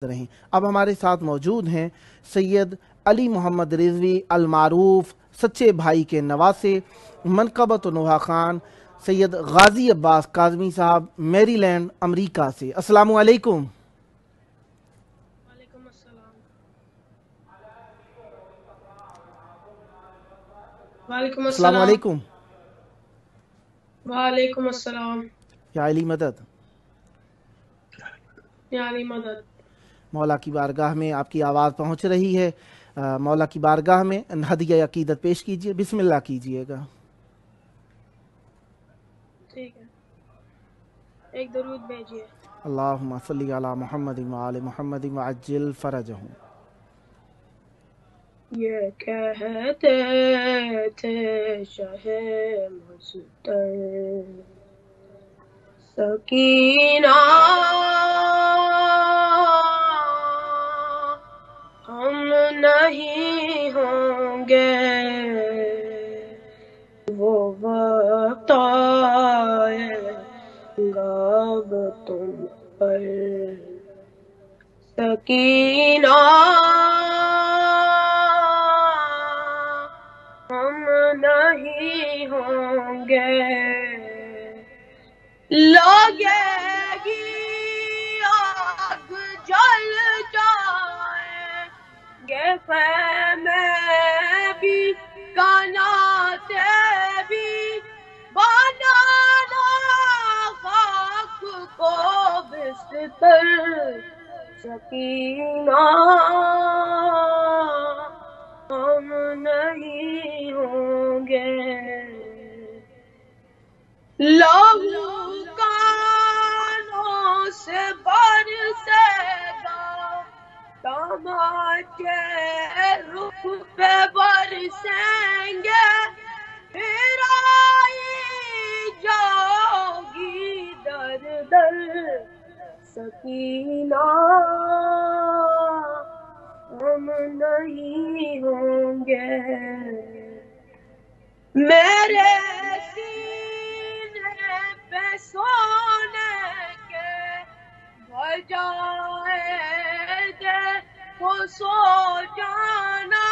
رہیں۔ اب ہمارے ساتھ موجود ہیں سید علی محمد رضوی المعروف سچے بھائی کے نواسے منقبت و نوحہ خان سید غازی عباس کاظمی صاحب میری لینڈ امریکہ سے۔ السلام علیکم۔ وعلیکم السلام۔ وعلیکم السلام السلام۔ علیکم۔ وعلیکم السلام۔ یا علی مدد، یا علی مدد۔ مولا کی بارگاہ میں آپ کی آواز پہنچ رہی ہے، مولا کی بارگاہ میں ہدیہ عقیدت پیش کیجئے، بسم اللہ کیجئے گا۔ ٹھیک ہے، ایک درود بھیجیے۔ اللہم صلی علی محمد وآل محمد وعجل فرجہم۔ یہ کہتے تھے شہ مستر سکینہ ہم نہیں ہوں گے، وہ وقت آئے گا اب تم پر سکینہ ہم نہیں ہوں گے، لگے گی آگ جل جائیں گے خیمے بھی کناتے بھی بنانا خاک کو بستر سکینہ ہم نہیں ہوں گے، لہو کانوں سے برسے گا ٹماٹے رخ پہ برسیں گے، پھر آئی جاؤ گی در در سکینہ ہم نہیں ہوں گے، میرے سینے پہ سونے کے بجائے دے وہ سو جانا،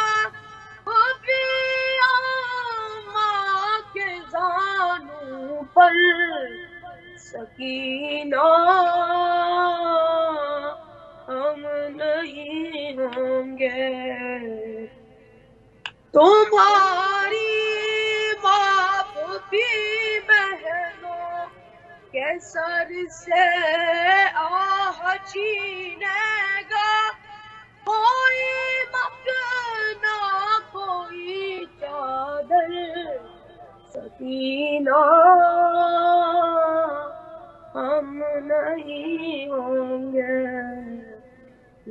بھی ماں کے زانوں پر سکینہ ہم نہیں ہوں گے، تمہاری باپ بھی بہنوں کے سر سے آہ چھینے گا، کوئی مکنا کوئی چادر سکینہ ہم نہیں ہوں گے،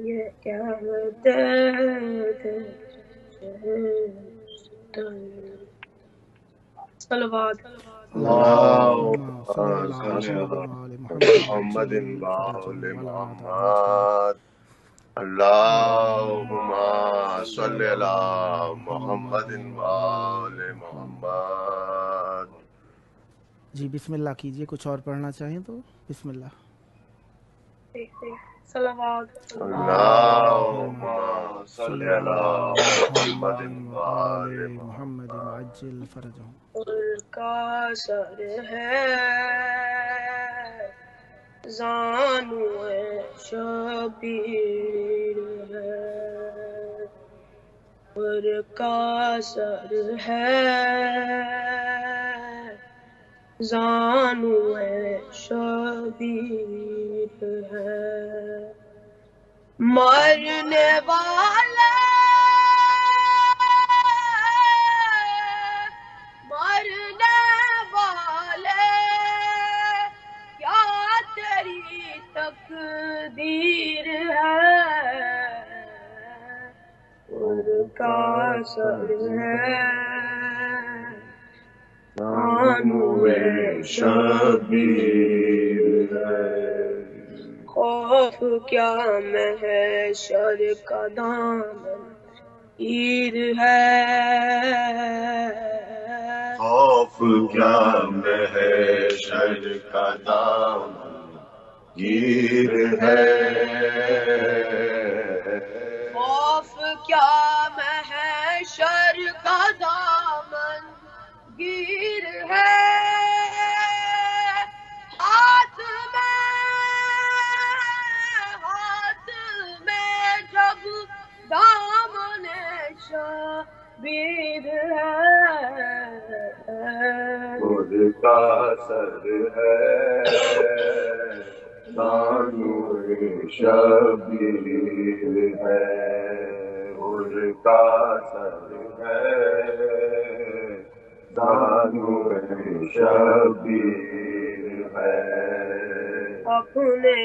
یہ کہتے تھے صلوات۔ اللہم صلی علی محمد وآل محمد، اللہم صلی علی محمد وآل محمد۔ جی بسم اللہ کیجئے، کچھ اور پڑھنا چاہیں تو بسم اللہ۔ صلوات۔ اللہم صلی علی محمد وآل محمد وعجل فرجہم۔ ان کا سر ہے زانو شبیر ہے، ان کا سر ہے زانو شبیر ہے، مرنے والے مرنے والے کیا تیری تقدیر ہے، ان کا سر ہے زانو شبیر ہے، خوف کیا محشر کا دامن گیر ہے، خوف کیا محشر کا دامن گیر ہے خوف کیا محشر کا دامن گیر ہے ہاتھ میں جب دامن شبیر ہے خود کا سر ہے دانو شبیر ہے خود کا سر ہے دانو شبیر ہے اپنے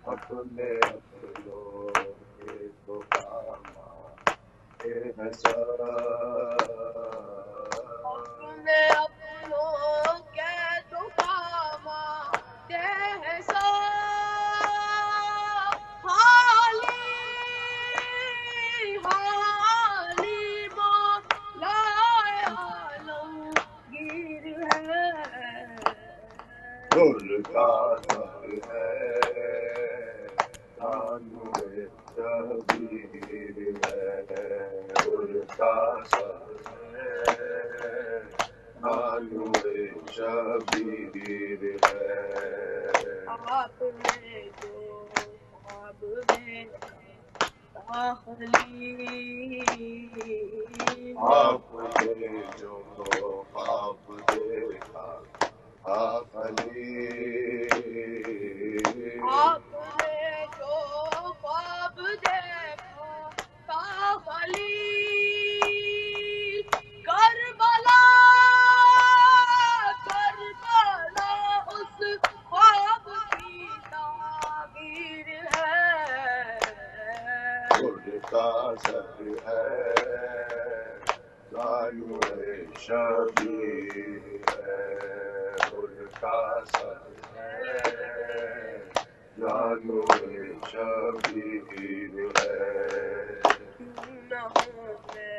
اپنے اپنوں کے تو کام آتے ہیں سب اپنے اپنوں کے تو کام آتے ہیں سب حالی مولا عالمگیر ہے گل کا سر ہے دانو شبیر ہے گل کا سر ہے دانو شبیر ہے آپ نے جو خواب دیکھا تاخلی آپ نے جو خواب دیکھا آخلی آپ نے جو خواب دیکھا تاخلی کربلا اس خواب کی تعبیر ہے خود کا سر ہے دانو شبیر ہے خود کا سر ہے دانو شبیر ہے کیوں نہ ہو میں